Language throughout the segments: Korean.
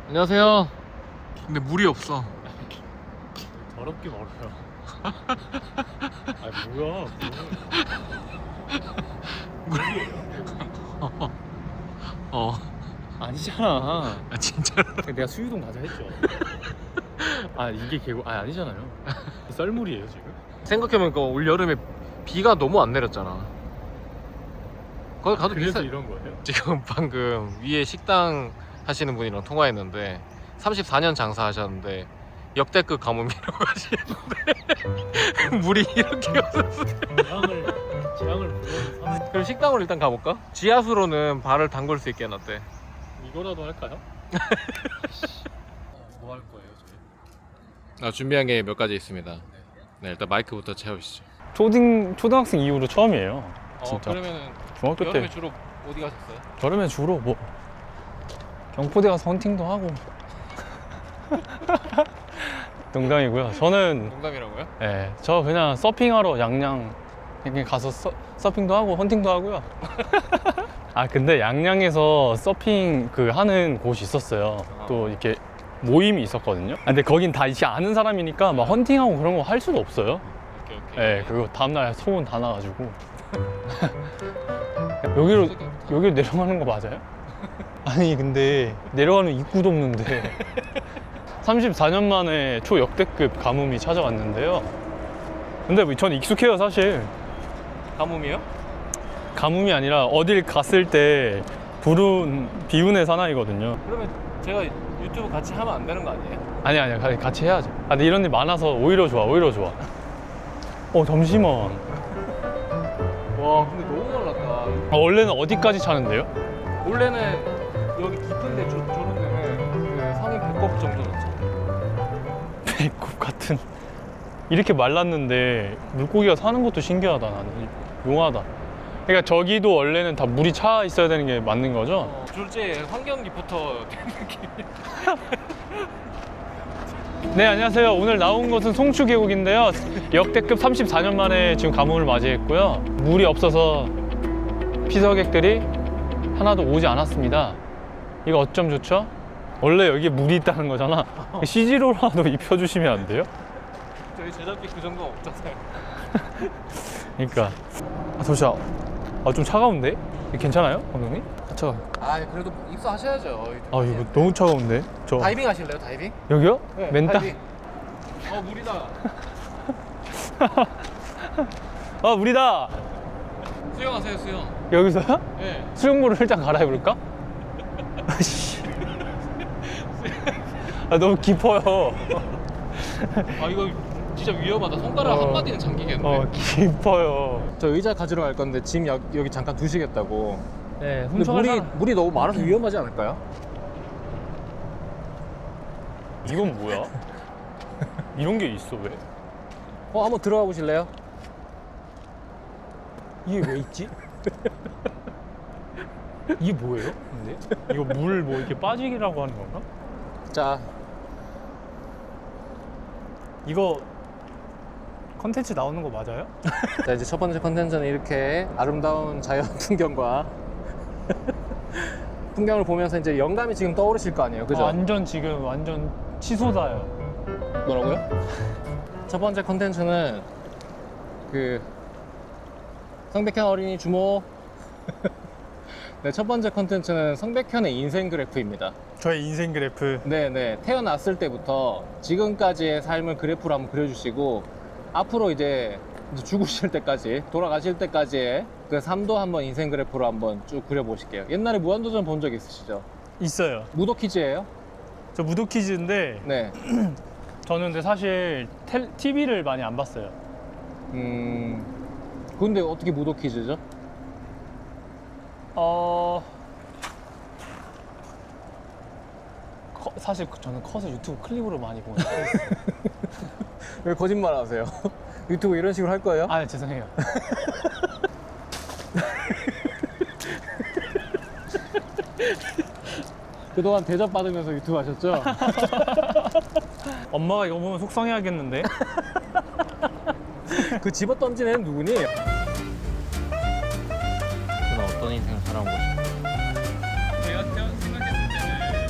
안녕하세요. 근데 물이 없어. 더럽게 멀어요. 아 뭐야? 어. 아니잖아. 아 진짜로? 내가 수유동 가자 했죠. 아 이게 계곡 아니잖아요. 썰물이에요 지금? 생각해보니까 올 여름에 비가 너무 안 내렸잖아. 거기 가도 그래서 비싸. 이런 거예요? 지금 방금 위에 식당 하시는 분이랑 통화했는데 34년 장사하셨는데 역대급 가뭄이라고 하시는데 물이 이렇게 없었어요. 재앙을 불러는 사람. 그럼 식당으로 일단 가볼까? 지하수로는 발을 담글 수 있게 해놨대. 이거라도 할까요? 뭐 할 거예요 저희? 준비한 게 몇 가지 있습니다. 네, 일단 마이크부터 채우시죠. 초등학생 이후로 처음이에요. 진짜. 그러면은 중학교 여름에 때 주로 어디 가셨어요? 여름에 주로 뭐 경포대 가서 헌팅도 하고. 농담이고요. 저는 농담이라고요? 저 그냥 서핑하러 양양 이렇게 가서 서핑도 하고 헌팅도 하고요. 아 근데 양양에서 서핑 그 하는 곳이 있었어요. 또 이렇게 모임이 있었거든요. 근데 거긴 다 이제 아는 사람이니까 막 헌팅하고 그런 거 할 수도 없어요. 오케이. 그리고 다음날 소문 다 나가지고. 여기로 내려가는 거 맞아요? 아니 근데 내려가는 입구도 없는데 34년 만에 초역대급 가뭄이 찾아왔는데요. 근데 뭐 저는 익숙해요 사실. 가뭄이요? 가뭄이 아니라 어딜 갔을 때 비운의 사나이거든요. 그러면 제가 유튜브 같이 하면 안 되는 거 아니에요? 아니 같이 해야죠. 근데 이런 일 많아서 오히려 좋아. 잠시만. 와 근데 너무 놀랐다. 원래는 어디까지 차는데요? 원래는 여기 깊은데 저런 데는 그 성인 배꼽 정도였죠. 배꼽 같은. 이렇게 말랐는데 물고기가 사는 것도 신기하다. 나는 용하다. 그러니까 저기도 원래는 다 물이 차 있어야 되는 게 맞는 거죠? 졸제 환경 리포터 된 느낌. 네, 안녕하세요. 오늘 나온 곳은 송추 계곡인데요. 역대급 34년 만에 지금 가뭄을 맞이했고요. 물이 없어서 피서객들이 하나도 오지 않았습니다. 이거 어쩜 좋죠? 원래 여기에 물이 있다는 거잖아. CG로라도 입혀주시면 안 돼요? 저희 제작비 그 정도 없잖아요. 그러니까 잠시만. 좀 차가운데? 괜찮아요, 감독님? 차가. 그래도 입수하셔야죠. 이거 너무 차가운데? 다이빙 하실래요? 다이빙? 여기요? 네, 맨땅? 다이빙. 물이다. 물이다. 수영하세요, 수영. 여기서요? 네. 수영복을 일단 갈아입을까? 너무 깊어요. 이거 진짜 위험하다. 손가락 한 마디는 잠기겠네. 깊어요. 저 의자 가지러 갈 건데 짐 여기 잠깐 두시겠다고. 네, 근데 물이 너무 많아서 위험하지 않을까요? 이건 뭐야? 이런 게 있어 왜? 한번 들어가 보실래요? 이게 왜 있지? 이게 뭐예요? 근데 이거 물 뭐 이렇게 빠지기라고 하는 건가? 자, 이거 컨텐츠 나오는 거 맞아요? 자 이제 첫 번째 컨텐츠는 이렇게 아름다운 자연 풍경과 풍경을 보면서 이제 영감이 지금 떠오르실 거 아니에요, 그죠? 지금 완전 치솟아요. 뭐라고요? 첫 번째 컨텐츠는 그 성백현 어린이 주모. 네, 첫 번째 컨텐츠는 성백현의 인생 그래프입니다. 저의 인생 그래프. 네네, 태어났을 때부터 지금까지의 삶을 그래프로 한번 그려주시고 앞으로 이제 죽으실 때까지, 돌아가실 때까지의 그 삶도 한번 인생 그래프로 한번 쭉 그려보실게요. 옛날에 무한도전 본 적 있으시죠? 있어요. 무도 퀴즈예요? 저 무도 퀴즈인데 네. 저는 근데 사실 TV를 많이 안 봤어요. 근데 어떻게 무도 퀴즈죠? 사실 저는 커서 유튜브 클립으로 많이 보는. 왜 거짓말 하세요? 유튜브 이런 식으로 할 거예요? 죄송해요. 그동안 대접받으면서 유튜브 하셨죠? 엄마가 이거 보면 속상해하겠는데? 그 집어 던진 애는 누구니? 저는 어떤 인생을 살아온 것인가? 제가 생각했을 때는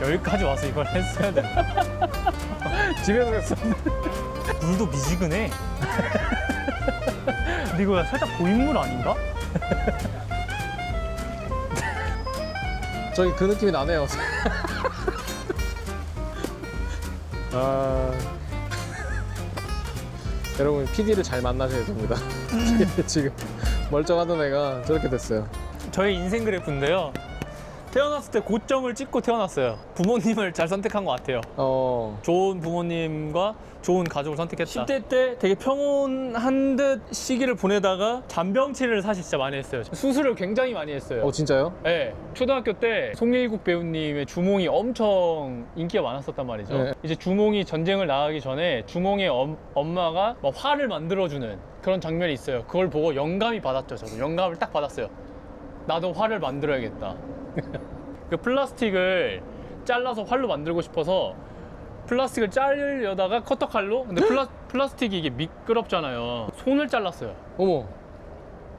여기까지 와서 이걸 했어야 돼. 집에서 했어. 물도 미지근해. 근데 이거 살짝 고인물 아닌가? 저기 그 느낌이 나네요. 아... 여러분 PD를 잘 만나셔야 됩니다. 지금 멀쩡하던 애가 저렇게 됐어요. 저의 인생 그래프인데요. 태어났을 때 고점을 찍고 태어났어요. 부모님을 잘 선택한 것 같아요. 좋은 부모님과 좋은 가족을 선택했다. 10대 때 되게 평온한 듯 시기를 보내다가 잔병치레를 사실 진짜 많이 했어요. 수술을 굉장히 많이 했어요. 진짜요? 네, 초등학교 때 송일국 배우님의 주몽이 엄청 인기가 많았었단 말이죠. 네. 이제 주몽이 전쟁을 나가기 전에 주몽의 엄마가 막 화를 만들어주는 그런 장면이 있어요. 그걸 보고 영감이 받았죠. 저도 영감을 딱 받았어요. 나도 활을 만들어야겠다. 그 플라스틱을 잘라서 활로 만들고 싶어서 플라스틱을 자르려다가 커터칼로, 근데 플라스틱이 이게 미끄럽잖아요. 손을 잘랐어요. 어머,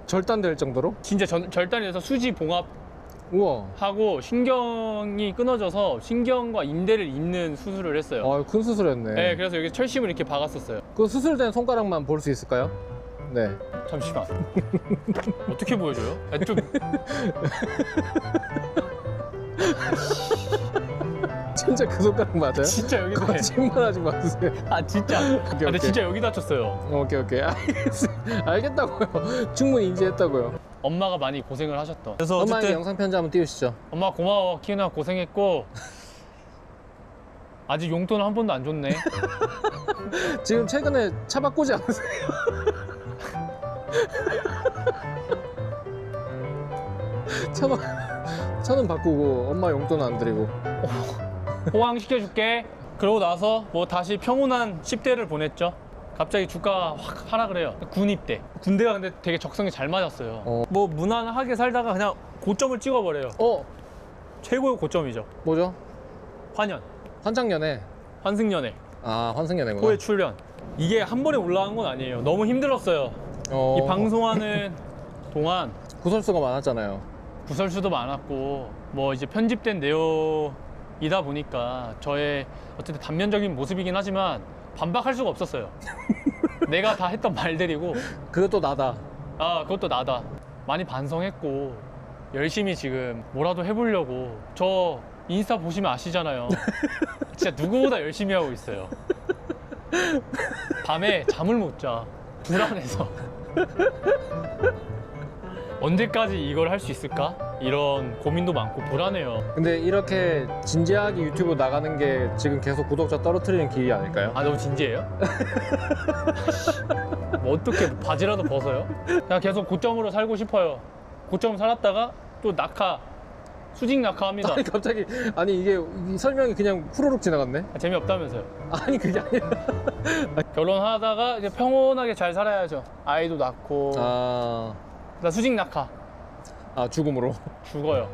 절단될 정도로? 진짜 절단이 돼서 수지 봉합하고 우와. 신경이 끊어져서 신경과 인대를 잇는 수술을 했어요. 큰 수술했네. 네, 그래서 여기 철심을 이렇게 박았었어요. 그 수술된 손가락만 볼 수 있을까요? 네. 잠시만. 어떻게 보여줘요? 좀 진짜 그 손가락 맞아요? 진짜 여기 거짓말하지 마세요. 아 진짜. 근데 오케이. 진짜 여기 다쳤어요. 오케이. 알겠다고요. 충분히 인지했다고요. 엄마가 많이 고생을 하셨던. 그래서 엄마에게 어쨌든 영상 편지 한번 띄우시죠. 엄마 고마워. 키우느라 고생했고 아직 용돈 한 번도 안 줬네. 지금 최근에 차 바꾸지 않으세요? 차는 바꾸고 엄마 용돈 안 드리고. 호황 시켜줄게. 그러고 나서 뭐 다시 평온한 10대를 보냈죠. 갑자기 주가가 확 하락을 해요. 군 입대. 군대가 근데 되게 적성에 잘 맞았어요. 뭐 무난하게 살다가 그냥 고점을 찍어버려요. 최고의 고점이죠. 뭐죠? 환연, 환장연애. 환승연애, 환승연애구나. 호의 출연. 이게 한 번에 올라간 건 아니에요. 너무 힘들었어요. 이 방송하는 동안 구설수가 많았잖아요. 구설수도 많았고 뭐 이제 편집된 내용이다 보니까 저의 어쨌든 단면적인 모습이긴 하지만 반박할 수가 없었어요. 내가 다 했던 말들이고. 그것도 나다. 그것도 나다. 많이 반성했고 열심히 지금 뭐라도 해보려고. 저 인스타 보시면 아시잖아요. 진짜 누구보다 열심히 하고 있어요. 밤에 잠을 못 자. 불안해서. 언제까지 이걸 할 수 있을까? 이런 고민도 많고 불안해요. 근데 이렇게 진지하게 유튜브 나가는 게 지금 계속 구독자 떨어뜨리는 길이 아닐까요? 너무 진지해요? 뭐 어떻게 바지라도 벗어요? 그냥 계속 고점으로 살고 싶어요. 고점 살았다가 또 수직 낙하합니다. 갑자기 이게 이 설명이 그냥 후루룩 지나갔네. 재미없다면서요. 그게 아니라. 결혼하다가 이제 평온하게 잘 살아야죠. 아이도 낳고. 나 수직 낙하. 죽음으로. 죽어요.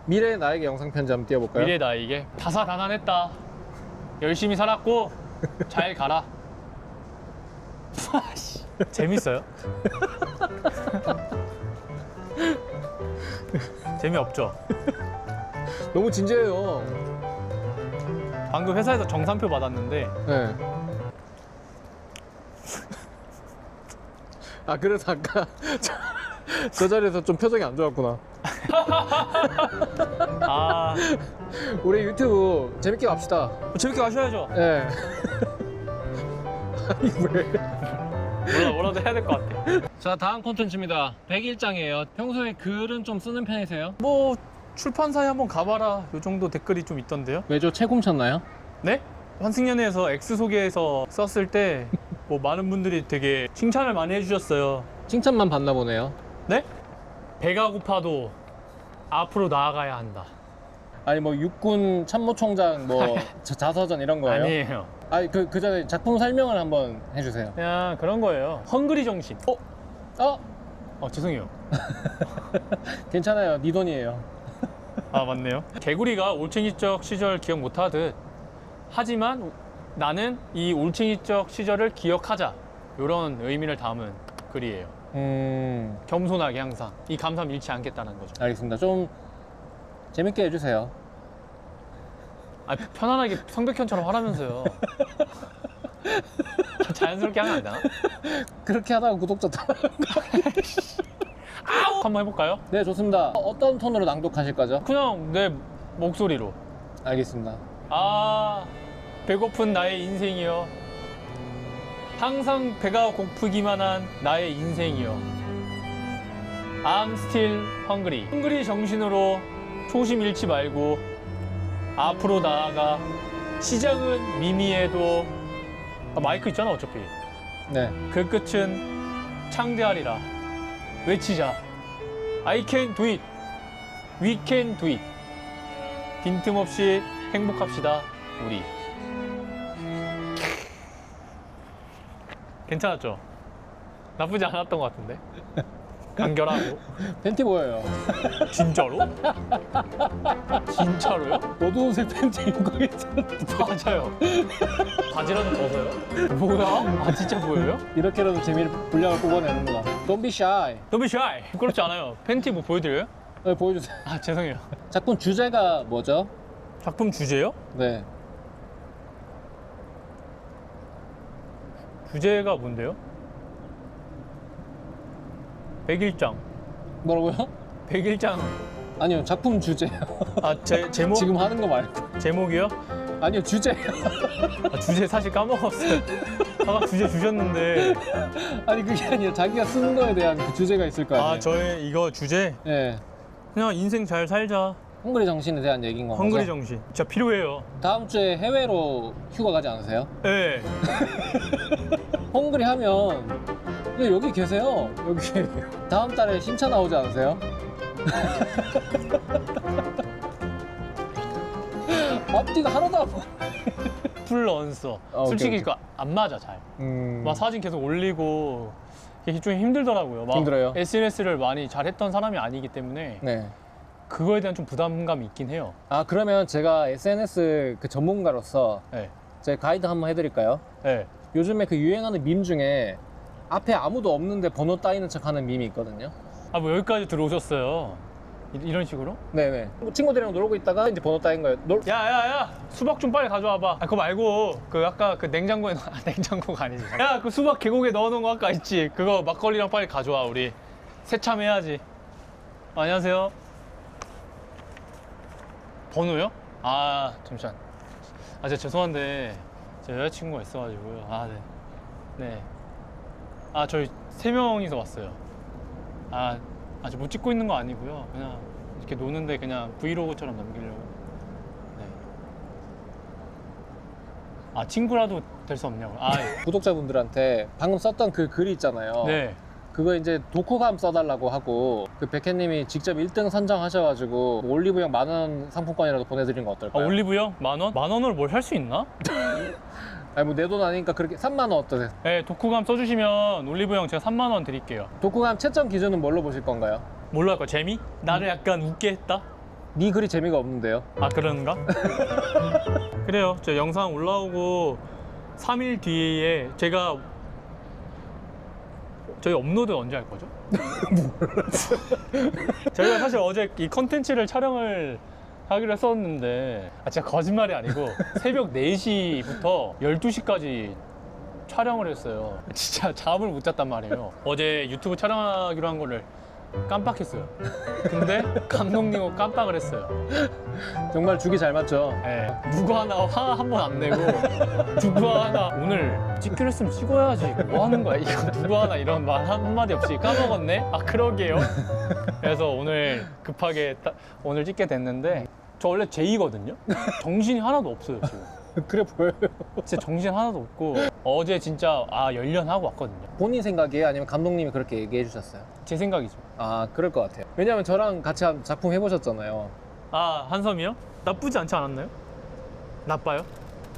미래의 나에게 영상 편지 한번 띄워볼까요? 미래 나에게 다사다난했다. 열심히 살았고 잘 가라. 재밌어요? 재미없죠? 너무 진지해요. 방금 회사에서 정산표 받았는데. 네. 그래서 아까 저 자리에서 좀 표정이 안 좋았구나. 우리 유튜브 재밌게 갑시다. 재밌게 가셔야죠. 네. 왜? 뭐라도 해야 될 것 같아. 자, 다음 콘텐츠입니다. 100일장이에요. 평소에 글은 좀 쓰는 편이세요? 뭐 출판사에 한번 가봐라 요 정도 댓글이 좀 있던데요. 매주 책 훔쳤나요? 네? 환승연애에서 X 소개해서 썼을 때 뭐 많은 분들이 되게 칭찬을 많이 해주셨어요. 칭찬만 받나 보네요. 네? 배가 고파도 앞으로 나아가야 한다. 뭐 육군 참모총장 자서전 이런 거예요? 아니에요. 그 전에 작품 설명을 한번 해주세요. 그냥 그런 거예요. 헝그리 정신. 죄송해요. 괜찮아요. 네 돈이에요. 맞네요. 개구리가 올챙이적 시절 기억 못하듯 하지만 나는 이 올챙이적 시절을 기억하자. 이런 의미를 담은 글이에요. 겸손하게 항상 이 감사함 잃지 않겠다는 거죠. 알겠습니다. 좀 재밌게 해주세요. 아, 편안하게 성백현처럼 하라면서요. 자연스럽게 하면 안 되나? 그렇게 하다가 구독자 다. 한번 해볼까요? 네, 좋습니다. 어떤 톤으로 낭독하실 거죠? 그냥 내 목소리로. 알겠습니다. 아, 배고픈 나의 인생이여. 항상 배가 고프기만 한 나의 인생이여. I'm still hungry. 헝그리 정신으로 초심 잃지 말고 앞으로 나아가. 시작은 미미해도 마이크 있잖아 어차피. 네. 그 끝은 창대하리라. 외치자. I can do it. We can do it. 빈틈없이 행복합시다 우리. 괜찮았죠? 나쁘지 않았던 것 같은데. 간결하고. 팬티 보여요. 진짜로? 진짜로요? 어두운색 팬티 입고 있잖아. 맞아요. 바지라도 벗어요? 뭐야? 아 진짜 보여요? 이렇게라도 재미를 분량을 뽑아내는구나. Don't be shy. Don't be shy. 부끄럽지 않아요. 팬티 뭐 보여드려요? 네, 보여주세요. 아 죄송해요. 작품 주제가 뭐죠? 작품 주제요? 네. 주제가 뭔데요? 백일장. 뭐라고요? 백일장. 아니요, 작품 주제요. 아 제목? 지금 하는 거 말고. 제목이요? 아니요, 주제요. 아, 주제 사실 까먹었어요. 아까 주제 주셨는데. 아니, 그게 아니라 자기가 쓰는 거에 대한 그 주제가 있을 거 아니에요? 아 저의 이거 주제? 네. 그냥 인생 잘 살자. 헝그리 정신에 대한 얘기인 건가요? 헝그리 정신. 진짜 필요해요. 다음 주에 해외로 휴가 가지 않으세요? 네. 헝그리 하면 여기 계세요. 여기 다음 달에 신차 나오지 않으세요? 앞뒤가 하나도 안 맞아. 풀런서. 솔직히 오케이. 이거 안 맞아 잘. 막 사진 계속 올리고 이게 좀 힘들더라고요. 막 힘들어요? SNS를 많이 잘했던 사람이 아니기 때문에 네. 그거에 대한 좀 부담감이 있긴 해요. 아, 그러면 제가 SNS 그 전문가로서 네. 제 가이드 한번 해드릴까요? 네. 요즘에 그 유행하는 밈 중에 앞에 아무도 없는데 번호 따이는 척 하는 밈이 있거든요. 아 뭐 여기까지 들어오셨어요. 이런 식으로? 네네. 친구들이랑 놀고 있다가 이제 번호 따인 거예요. 야야야 수박 좀 빨리 가져와봐. 아 그거 말고 그 아까 그 냉장고에 냉장고가 아니지. 야 그 수박 계곡에 넣어놓은 거 아까 있지. 그거 막걸리랑 빨리 가져와. 우리 새참해야지. 안녕하세요. 번호요? 아 잠시만. 아 제가 죄송한데 제 여자친구가 있어가지고요. 아 네. 네. 아 저희 3명이서 왔어요. 아 아직 못 찍고 있는 거 아니고요. 그냥 이렇게 노는데 그냥 브이로그처럼 남기려고. 네. 아 친구라도 될 수 없냐고. 아 구독자분들한테 방금 썼던 그 글이 있잖아요. 네. 그거 이제 독후감 써달라고 하고 그 백혜님이 직접 1등 선정하셔가지고 올리브영 10,000원 상품권이라도 보내드린 거 아 어떨까요? 올리브영? 10,000원? 10,000원으로 뭘 할 수 있나? 아니 뭐 내 돈 아니니까 그렇게 30,000원 어떠세요? 네 독후감 써주시면 올리브영 제가 30,000원 드릴게요. 독후감 채점 기준은 뭘로 보실 건가요? 뭘로 할까? 재미? 나를 약간 웃게 했다? 네 글이 재미가 없는데요. 아 그런가? 그래요. 저 영상 올라오고 3일 뒤에 제가 저희 업로드 언제 할 거죠? 저희가 사실 어제 이 컨텐츠를 촬영을 하기로 했었는데 아 진짜 거짓말이 아니고 새벽 4시부터 12시까지 촬영을 했어요. 진짜 잠을 못 잤단 말이에요. 어제 유튜브 촬영하기로 한 거를 깜빡했어요. 근데 감독님하고 깜빡을 했어요. 정말 죽이 잘 맞죠? 예, 누구 하나 화 한 번 안 내고 누구 하나 오늘 찍기로 했으면 찍어야지 뭐 하는 거야 이거 누구 하나 이런 말 한마디 없이 까먹었네? 아 그러게요. 그래서 오늘 급하게 오늘 찍게 됐는데 저 원래 제이거든요. 정신이 하나도 없어요 지금. 그래 보여요. 진짜 정신 하나도 없고 어제 진짜 열연하고 왔거든요. 본인 생각이에요? 아니면 감독님이 그렇게 얘기해 주셨어요? 제 생각이죠. 아, 그럴 것 같아요. 왜냐면 저랑 같이 한 작품 해보셨잖아요. 아 한섬이요? 나쁘지 않지 않았나요? 나빠요?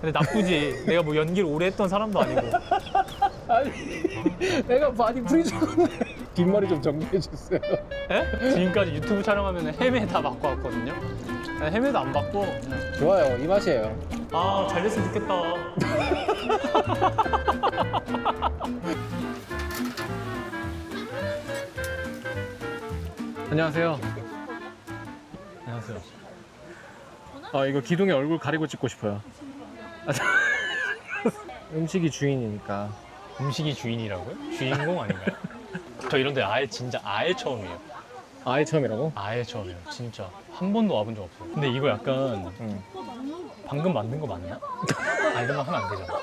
근데 나쁘지. 내가 뭐 연기를 오래 했던 사람도 아니고. 아니, 내가 많이 풀이 죽었네. 뒷머리 좀 정리해 주세요. 예? 지금까지 유튜브 촬영하면 헤매 다 맞고 왔거든요. 헤매도 안 받고 그냥. 좋아요. 이 맛이에요. 아, 잘 됐으면 좋겠다. 안녕하세요. 안녕하세요. 아, 이거 기둥에 얼굴 가리고 찍고 싶어요. 음식이 주인이니까. 음식이 주인이라고요? 주인공 아닌가요? 저 이런데 아예 진짜 아예 처음이에요. 아예 처음이라고? 아예 처음이에요. 진짜 한 번도 와본 적 없어요. 근데 이거 약간 응. 방금 만든 거 맞나? 아, 이런 거 하면 안 되잖아.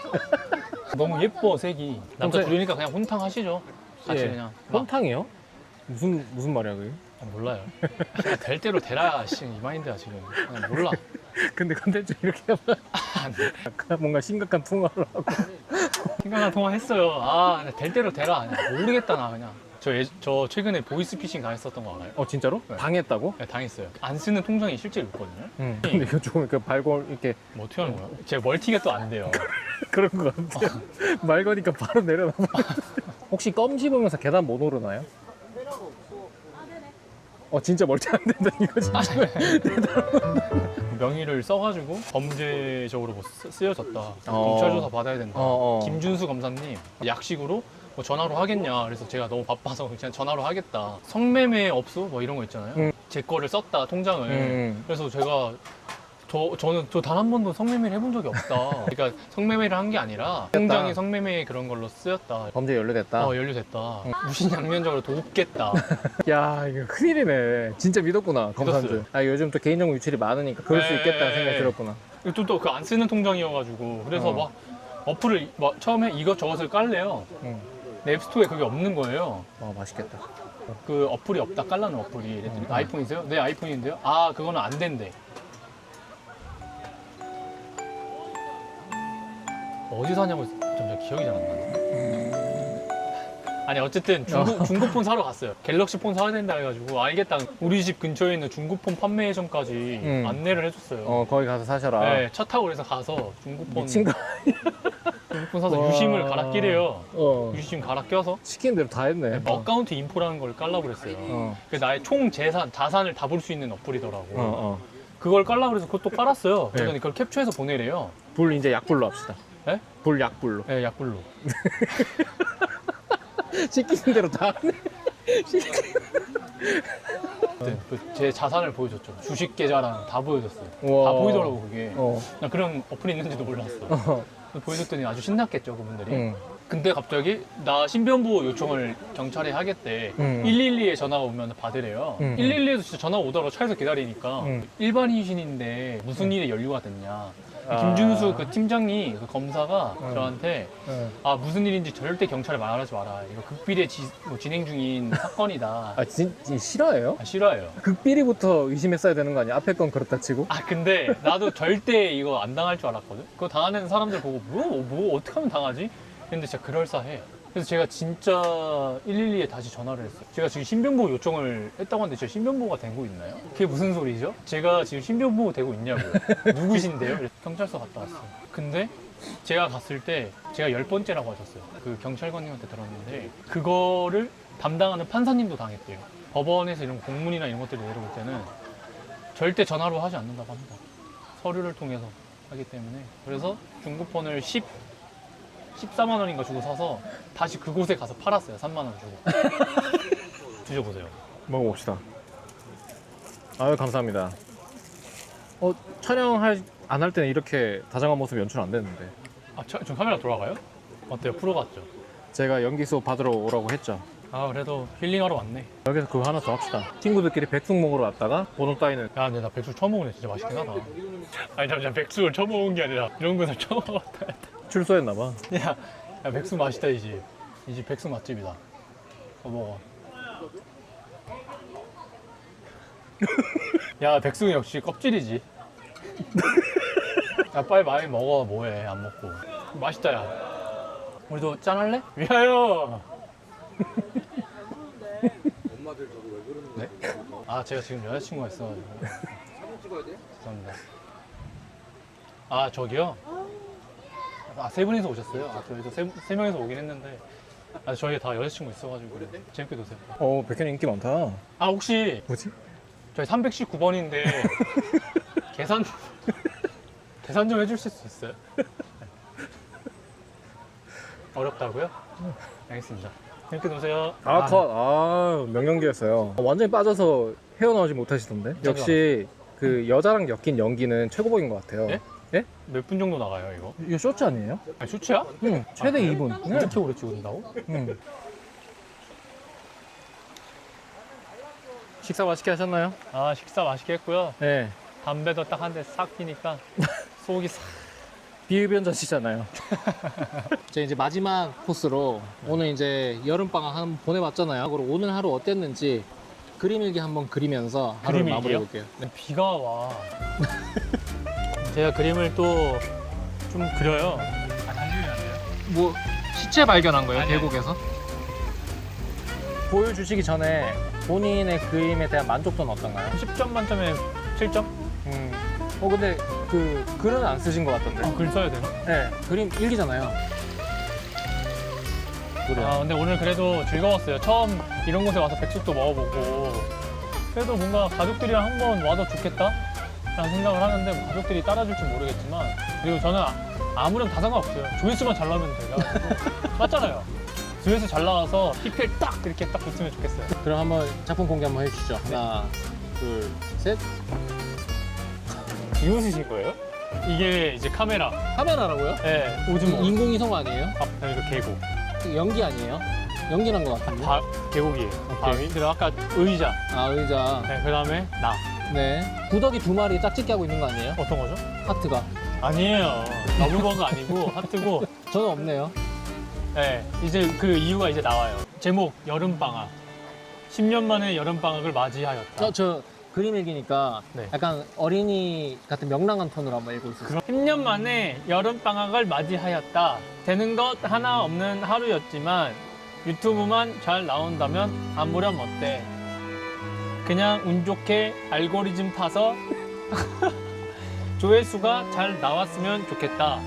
너무 예뻐 색이. 남자 혼자- 둘이니까 그냥 혼탕 하시죠. 같이 예. 그냥. 막, 혼탕이요? 무슨 말이야 그게? 몰라요. 그냥 될 대로 되라 씨, 이 마인드야 지금. 그냥 몰라. 근데 컨텐츠 이렇게 하면 안 돼. 약간 뭔가 심각한 통화를 하고. 생각한 통화 했어요. 아, 그냥 될 대로 되라. 그냥 모르겠다 나 그냥. 저 최근에 보이스피싱 당했었던 거 알아요? 진짜로? 네. 당했다고? 네, 당했어요. 안 쓰는 통장이 실제로 있거든요. 응. 근데 이거 조금 그 발골 이렇게 뭐 어떻게 하는 거야? 제 멀티가 또 안 돼요. 그런 거 같아요. 말 거니까 바로 내려놔. 혹시 껌 씹으면서 계단 못 오르나요? 진짜 멀티 안 된다 이거지. 명의를 써가지고 범죄적으로 뭐 쓰여졌다. 어. 경찰 조사 받아야 된다. 어. 김준수 검사님 약식으로 뭐 전화로 하겠냐. 그래서 제가 너무 바빠서 그냥 전화로 하겠다. 성매매 업소 뭐 이런 거 있잖아요. 응. 제 거를 썼다 통장을. 응. 그래서 제가 저는 단 한 번도 성매매를 해본 적이 없다. 그러니까 성매매를 한 게 아니라 통장이 성매매 그런 걸로 쓰였다. 범죄 연루됐다. 연루됐다. 무신양면적으로 돕겠다. 야, 이거 큰일이네. 진짜 믿었구나, 검사들. 믿었어요. 요즘 또 개인정보 유출이 많으니까 그럴 수 네. 있겠다는 생각이 들었구나. 또 그 안 쓰는 통장이어가지고 그래서 어. 막 어플을 막 처음에 이것저것을 깔래요. 응. 앱스토어에 그게 없는 거예요. 맛있겠다. 그 어플이 없다 깔라는 어플이. 이랬더니 아이폰이세요? 네, 아이폰인데요. 아, 그거는 안 된대. 어디 사냐고 점점 기억이 잘 안 나네. 아니 어쨌든 중고폰 사러 갔어요. 갤럭시 폰 사야 된다 해가지고 알겠다. 우리 집 근처에 있는 중고폰 판매점까지 안내를 해줬어요. 거기 가서 사셔라. 네, 차 타고 그래서 가서 중고폰 미친 거. 중고폰 사서 와. 유심을 갈아 끼래요. 어. 유심 갈아 껴서 시키는 대로 다 했네. 어카운트 인포라는 걸 깔라고 그랬어요. 어. 그래서 나의 총 자산을 다 볼 수 있는 어플이더라고. 어. 그걸 깔라고 그래서 그것도 깔았어요. 네. 그랬더니 그걸 캡처해서 보내래요. 불 이제 약불로 합시다. 네? 불 약불로. 네, 약불로. 시키는 대로 다 하네. 제 자산을 보여줬죠. 주식 계좌랑 다 보여줬어요. 우와. 다 보이더라고 그게. 어. 난 그런 어플이 있는지도 몰랐어. 보여줬더니 아주 신났겠죠 그분들이. 응. 근데 갑자기 나 신변보호 요청을 경찰에 하겠대. 112에 전화가 오면 받으래요. 112에서 진짜 전화 오더라고 차에서 기다리니까 일반인신인데 무슨 일에 연루가 됐냐. 김준수 그 팀장이 그 검사가 저한테 아 무슨 일인지 절대 경찰에 말하지 마라. 이거 극비리에 진행 중인 사건이다. 싫어해요? 싫어해요. 극비리부터 의심했어야 되는 거 아니야? 앞에 건 그렇다 치고. 근데 나도 절대 이거 안 당할 줄 알았거든. 그거 당하는 사람들 보고 뭐 어떻게 하면 당하지? 근데 진짜 그럴싸해. 그래서 제가 진짜 112에 다시 전화를 했어요. 제가 지금 신변보호 요청을 했다고 하는데 제 신변보호가 되고 있나요? 그게 무슨 소리죠? 제가 지금 신변보호 되고 있냐고요. 누구신데요? 그래서 경찰서 갔다 왔어요. 근데 제가 갔을 때 제가 10번째라고 하셨어요. 그 경찰관님한테 들었는데 그거를 담당하는 판사님도 당했대요. 법원에서 이런 공문이나 이런 것들이 내려올 때는 절대 전화로 하지 않는다고 합니다. 서류를 통해서 하기 때문에. 그래서 중고폰을 14만 원인가 주고 사서 다시 그곳에 가서 팔았어요. 3만 원 주고. 드셔보세요. 먹어봅시다. 아유, 감사합니다. 촬영할 안 할 때는 이렇게 다정한 모습 연출 안 되는데. 저 카메라 돌아가요? 어때요? 프로 같죠? 제가 연기 수업 받으러 오라고 했죠. 그래도 힐링하러 왔네. 여기서 그거 하나 더 합시다. 친구들끼리 백숙 먹으러 왔다가 번호 따위는. 야, 근데 나 백숙 처음 먹으네. 진짜 맛있긴 하다. 아니, 잠시만. 백숙을 처음 먹은 게 아니라 이런 것을 처음 먹었다. 출소했나봐. 야, 백숙 맛있다, 이 집. 이 집 백숙 맛집이다. 먹어. 야, 백숙은 역시 껍질이지. 야, 빨리 많이 먹어. 뭐해, 안 먹고. 맛있다, 야. 우리도 짠할래? 위하여! 엄마들 저거 왜 그러는 거야? 네? 제가 지금 여자친구가 있어가지고. 사진 찍어야 돼? 죄송합니다. 저기요? 세 분이서 오셨어요. 저희도 세 명이서 오긴 했는데. 저희 다 여자친구 있어가지고 그래. 재밌게 노세요. 백현이 인기 많다. 혹시 뭐지? 저희 319번인데 계산 계산 좀 해주실 수 있어요? 어렵다고요? 알겠습니다. 이렇게 놓으세요. 명연기였어요. 완전히 빠져서 헤어나오지 못하시던데. 역시 그 여자랑 엮인 연기는 최고봉인 것 같아요. 예? 예? 몇 분 정도 나가요 이거? 이거 쇼츠 아니에요? 아니, 쇼츠야? 응, 최대 2분. 이렇게 오래 찍어준다고? 응. 식사 맛있게 하셨나요? 아 식사 맛있게 했고요. 네. 담배도 딱 한 대 싹 피니까 속이 싹. 비흡연자시잖아요. 제 이제 마지막 코스로 오늘 이제 여름방학 한번 보내봤잖아요. 그리고 오늘 하루 어땠는지 그림 일기 한번 그리면서 하루를 그림 일기요? 마무리해볼게요. 네. 비가 와. 제가 그림을 또 좀 그려요. 아 당신이 안 돼요? 뭐 시체 발견한 거예요? 아니요. 계곡에서? 보여주시기 전에 본인의 그림에 대한 만족도는 어떤가요? 10점 만점에 7점? 근데 그 글은 안 쓰신 것 같던데. 글 써야 되나? 네, 그림 일기잖아요. 그래요. 아 근데 오늘 그래도 즐거웠어요. 처음 이런 곳에 와서 백숙도 먹어보고 그래도 뭔가 가족들이랑 한번 와도 좋겠다 라는 생각을 하는데 뭐 가족들이 따라줄지 모르겠지만 그리고 저는 아무런 다 상관없어요. 조회수만 잘 나오면 돼요. 맞잖아요. 조회수 잘 나와서 PPL 딱 이렇게 딱 붙으면 좋겠어요. 그럼 한번 작품 공개 한번 해주시죠. 하나, 둘, 셋. 비웃으실 거예요? 이게 이제 카메라. 카메라라고요? 네, 오즈모. 인공위성 아니에요? 그리고 계곡. 연기 아니에요? 연기란 것 같은데. 계곡이에요. 바위. 그리고 아까 의자. 아, 의자. 네, 그 다음에 나. 네. 구더기 2마리 짝짓기 하고 있는 거 아니에요? 어떤 거죠? 하트가. 아니에요. 러블버가 아니고 하트고. 저는 없네요. 네, 이제 그 이유가 이제 나와요. 제목 여름방학. 10년 만에 여름방학을 맞이하였다. 저 그림 일기니까 네. 약간 어린이 같은 명랑한 톤으로 한번 읽고 있어요. 10년 만에 여름방학을 맞이하였다. 되는 것 하나 없는 하루였지만 유튜브만 잘 나온다면 안 보렴 어때? 그냥 운 좋게 알고리즘 타서 조회수가 잘 나왔으면 좋겠다.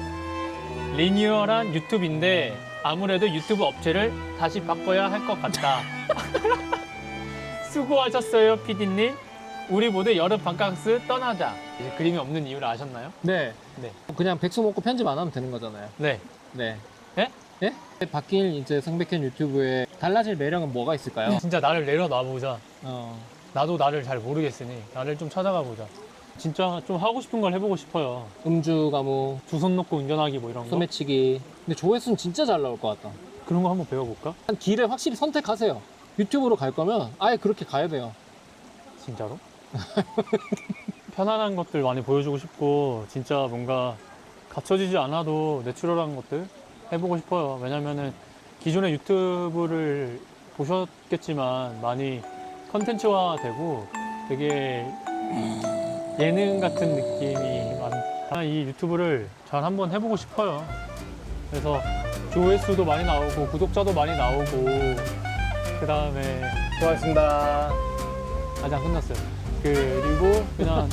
리니얼한 유튜브인데 아무래도 유튜브 업체를 다시 바꿔야 할 것 같다. 수고하셨어요, PD님. 우리 모두 여름 방학스 떠나자. 이제 그림이 없는 이유를 아셨나요? 네. 네. 그냥 백수 먹고 편집 안 하면 되는 거잖아요. 네. 네. 예? 예? 바뀔 이제 성백현 유튜브에 달라질 매력은 뭐가 있을까요? 진짜 나를 내려놔보자. 어. 나도 나를 잘 모르겠으니 나를 좀 찾아가 보자. 진짜 좀 하고 싶은 걸 해보고 싶어요. 음주 가무, 두 손 놓고 운전하기 뭐 이런 거. 소매치기. 근데 조회수는 진짜 잘 나올 것 같다. 그런 거 한번 배워볼까? 한 길을 확실히 선택하세요. 유튜브로 갈 거면 아예 그렇게 가야 돼요. 진짜로? 편안한 것들 많이 보여주고 싶고 진짜 뭔가 갖춰지지 않아도 내추럴한 것들 해보고 싶어요. 왜냐면은 기존의 유튜브를 보셨겠지만 많이 컨텐츠화 되고 되게 예능 같은 느낌이 많다. 이 유튜브를 잘 한번 해보고 싶어요. 그래서 조회수도 많이 나오고 구독자도 많이 나오고 그 다음에 수고하셨습니다. 아직 안 끝났어요. 그리고 그냥